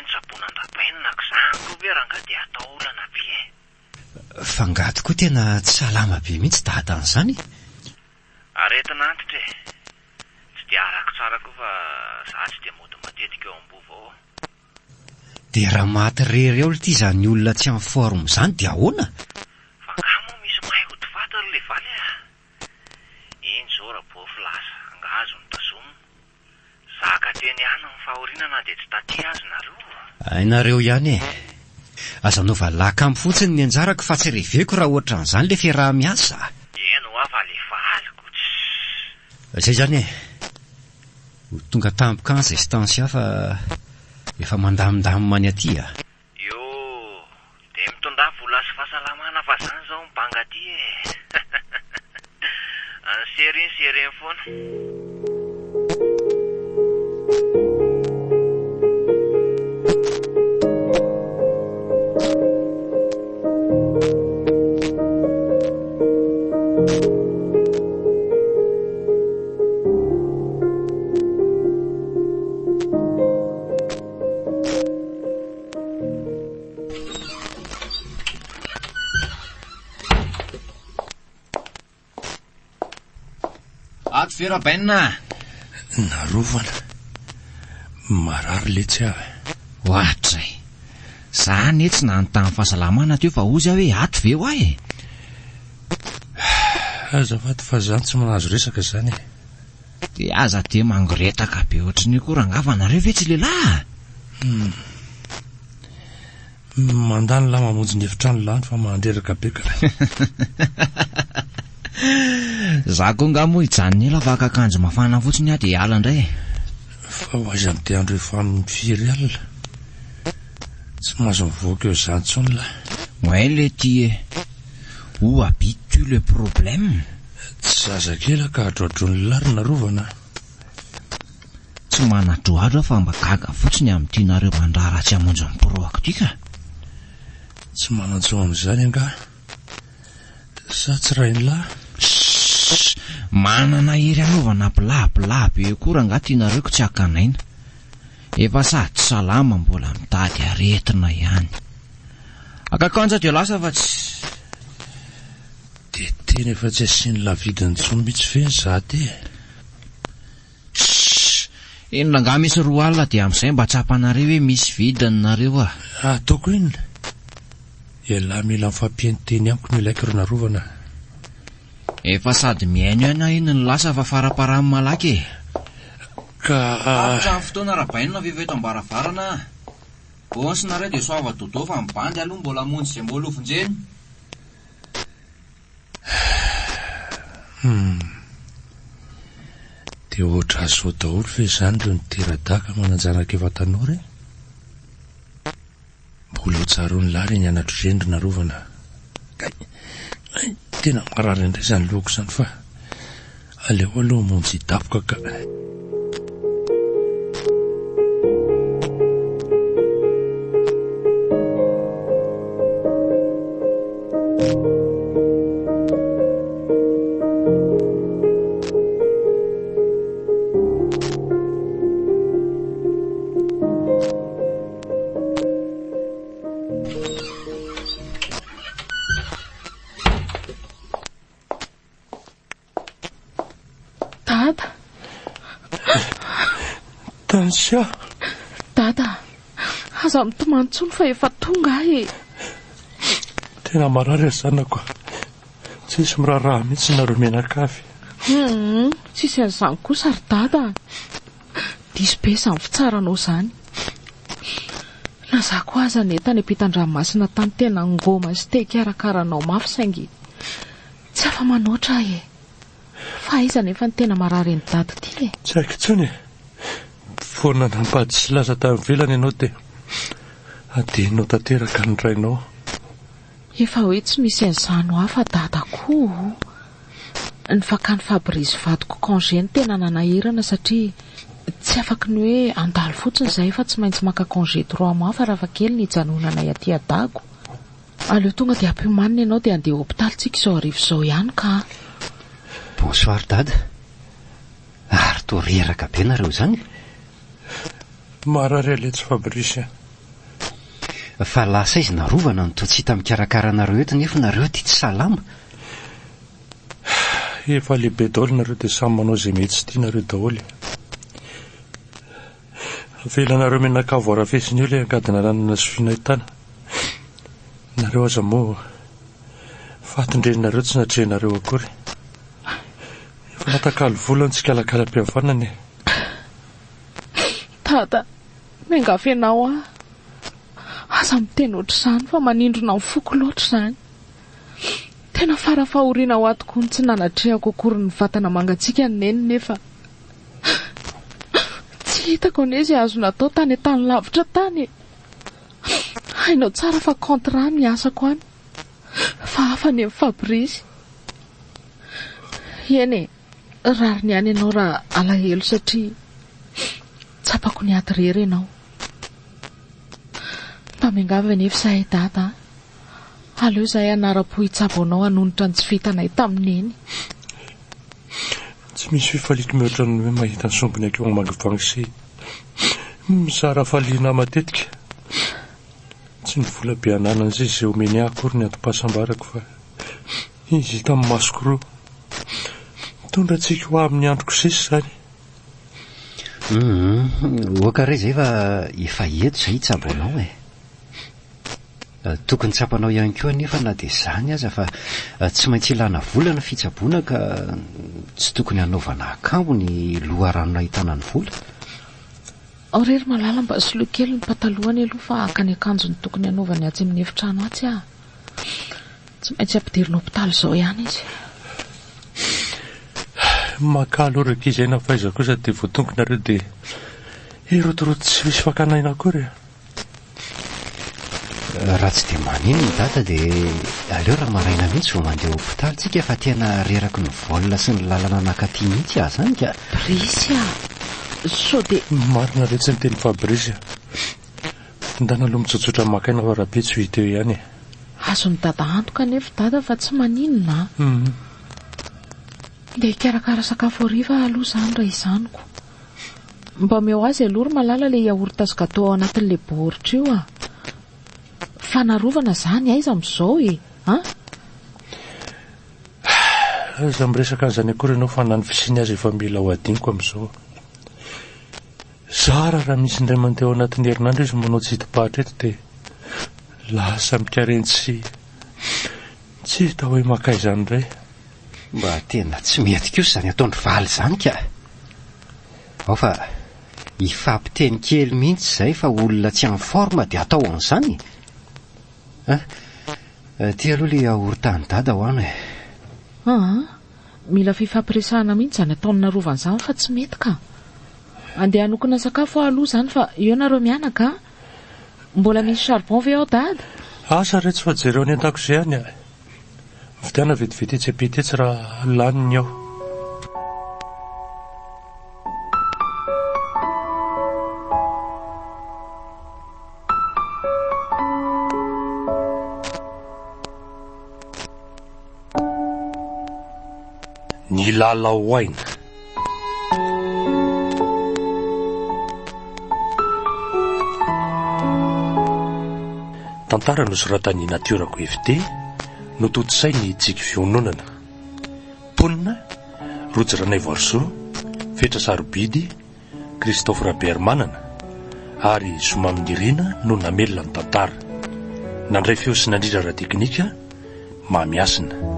tsapoana andapainina zany ve rangaha dia atao olana be. Fangato koa tena tsy salama be mihitsy dadan'izany. Aretina antitra e. Tsy dia arako tsara koa fa za tsy dia mody matetika eo am-bova ao. Dia raha maty rery eo ity zany olona tsy amin'ny forme zany dia ahoana? Fa nga moa misy mahay hody vatary le valy a. Iny zao raha bofy lasa angazo ny tazomo. Zaka teny ihany ny fahorinana dia tsy taty azy nareo. Ainareo ihany e. Aza nova lakam fotsiny ny anjarako fa tsy reveko raha ohatran'izany le fiaraha miasa. Eno afa le valiko. Izay zany e. Tonga tampoka ansa istansia fa efa mandamindamimany aty a. Yo, dia mitondra vola sy fahasalamana fa zany zao mibanga aty e. Seriny foana. Ato Verabaina. Narovana. Marary le tsy avy. Ohatray. Zany etsy nanontany fahasalamana teo fa ozy aho hoe ato ve ho ahy. Azafady fa zany tsy manazo resaka zany e. Dia aza dia mangoretaka be ohatrin'ny koa rangavanareo ve tsy lehilahy? Mandany lahy mamonjy ny efitrano lany fa mandreraka be ka. Za koa nga moa hijanony ela fa akanjo mafana fotsiny aho dia ala indray. Fa ho aiza ny te andro efa mifiry alina. Tsy mahazo mivoaka eo zany tsony lahy. Ouais le tie. Où habites-tu le problème? Tsy zazakely ka hadroadrony lary narovana. Tsy manadroadro fa mba gaga fotsiny amin'ity nareo mandrara tsy hamonjy ny poroako ity ka. Tsy manantso amin'izany anga. Sa tsy rainy lahy. Manana hery anaovana pilapilap eo koa rangaha tianareo ko tsy hakanaina. Efa sady salama mbola mitady aretina ihany. Akakanja dia lasa fa tsy dia teny efa tsy asiany lavidiny tsony mihitsy feny za ty. Inona nga misy roa alina dia amin'izay mba tsapanareo hoe misy vidiny nareo a. Ataoko inona? Elahy mila mifampienteny amiko ny ilaiko ro narovana. Efa sady miaino ihany iny ny lasa fa faraparany malaky e. Ka Atrany fotoana Rabaina veveto ambaravarana. Bonsinareo dia soava dodô fa mibandy aloha mbola monjy izay mbola ovinjeny. Dia ohatra azo daholo fe izany ireo niteradaka mananjanaka efa tanora e. Mbola ho tsaro ny lary ny anatro reny ro narovana. Tena marary indray izany loko izany fa aleo aloha monjy hidapoka ka. Tansia. Dada, aza mitomany tsony fa efa tonga ahy. Tena marary zanako. Tsisy miraharaha mihitsy nareo menakafy. Tsisy an'izany kosa ry dada. Diso be izany fitsaranao izany. Lazako aza ny entany ampitan-dranomasina tany tena ngoma sy teky arakaranao mafy saingy tsy afa manoatra ahy. Fa iza nefa ny tena marary ny dada ity e. Tsy haiko intsony. Foana nampady sy laza tamin'ny velany ianao dia adinao tanteraka ny rainao. Efa hoe tsy misy an'izany hafa dada koa. Ny fakany Fabrice vadiko congé ny tena nanahirana satria tsy afaka ny hoe andalo fotsiny izay fa tsy maintsy maka congé 3 mois fa raha kely ny hijanonana aty adago. Aleo tonga dia ampimanina ianao dia andeha hopitaly tsika izao arivo izao ihany ka. Bonsoir dada. Ary toa reraka be nareo zany. Marary aletsy Fabrice. Fa lasa izy narovana no toa tsy hita mikarakara anareo eto nefa nareo ty tsy salama. Efa lehibe daholo nareo dia samy manao izay mety sy tianareo daholo. Avelanareo menakavo arafesiny eo ilay angadina ranana sy finahitana. Nareo aza moa fatondreninareo tsy natrehinareo akory. Efa natakalo volana tsy kalakalam-pihavanana. Tata, miangafenao aho. Aza miteny ohatr'izany fa manindrona ny foko loatra izany. Tena farafahoriana ho ato koa ny tsy nanatrehako akory ny vatana mangatsiaka ny neny nefa tsy hitako anie izay azo natao tany tany lavitra tany. Hainao tsara fa contrat miasako any, fa hafa ny amin'ny Fabrice. Eny rary ny any ianao raha alahelo satria tsapako ny ady rery ianao. Mba miangava nefa izahay dada. Aleo izahay anara-po hitsabo anao hanonitra ny tsy vitanay tamin'ny eny. Tsy misy fifaliako mihoatra ny hoe mahita ny sombiny akeo amangovangy sy mizara faliana matetika. Tsy ny vola be ananana izay izay omeny ahy akory ny antom-pahasambarako fa izy hita amin'ny masoko roa. Mitondra antsika ho amin'ny androko sisa izany. Oakare izay fa efa eto izay hitsabo anao tokony tsapanao ihany koa nefa na dia izany aza fa tsy maintsy ilana vola ny fitsaboana ka tsy tokony hanaovana akambo ny loharano nahitana ny vola. Ao rery malala mba soloa kely ny patalohany aloha fa haka ny akanjo ny tokony hanaovany atsy amin'ny efitrano atsy aho. Tsy maintsy ampidirina hopitaly izao ihany izy. Makaloraka izay na faiza kosa dia voatongonareo dia hirotoroto tsy misy fakanaina akory. Raha tsy dia manino ny data dia aleo raha maraina mihitsy vao mandeha hopitaly tsika fa tena reraky ny volona sy ny lalana anankaty mihitsy aho zany ka. Fabrice sao dia marina rehetra ny teny Fabrice. Ndana aloha mitsotsotra makaina fa rahabe tsy hita eo ihany. Azo ny dada antoka nefa dada fa tsy maninona. Dia hikarakara sakafo hariva aloha izany raha izanoko. Mba meo azy aloha malala ilay yaourt sy gâteau ao anatin'ilay baoritra io ah. Fanarovana izany aiza amin'izao Aza miresaka an'izany akory ianao fa nany fisiny azy efa mila ho adiniko amin'izao. Zara raha misy indray mandeha ao anatin'ny herinandro izy manao tsy hidim-pahatra eto dia lasa mikareny tsy hita hoe maka izany indray. Mba tena tsy mety kosa izany ataondry valy izany ka. Ao fa hifampiteny kely mihitsy izay fa olona tsy amin'ny forma dia atao an'izany. Ty aloha ilay yaourt-ny dada ho any. Mila fifampiresahana mihitsy izany ataony narovana izany fa tsy mety ka. Andeha hanokana sakafo aloha izany fa eo nareo mianaka. Mbola misy charbon ve ao dada? Asa rehetra fa jereo any an-dakozay ihany. Vidiana vetivety etsy apety etsy raha laniny ao. Ny lala hoaina. Tantara nosoratany natiorako evite nototosay ny tsiky fiononana. Ponina Rojeranay Varso, Fetra Sarobidy, Christophe Rabermanana ary Somaminirina no namelona ny tantara. Nandray feo sy nandrindra ara teknika Mamiasina.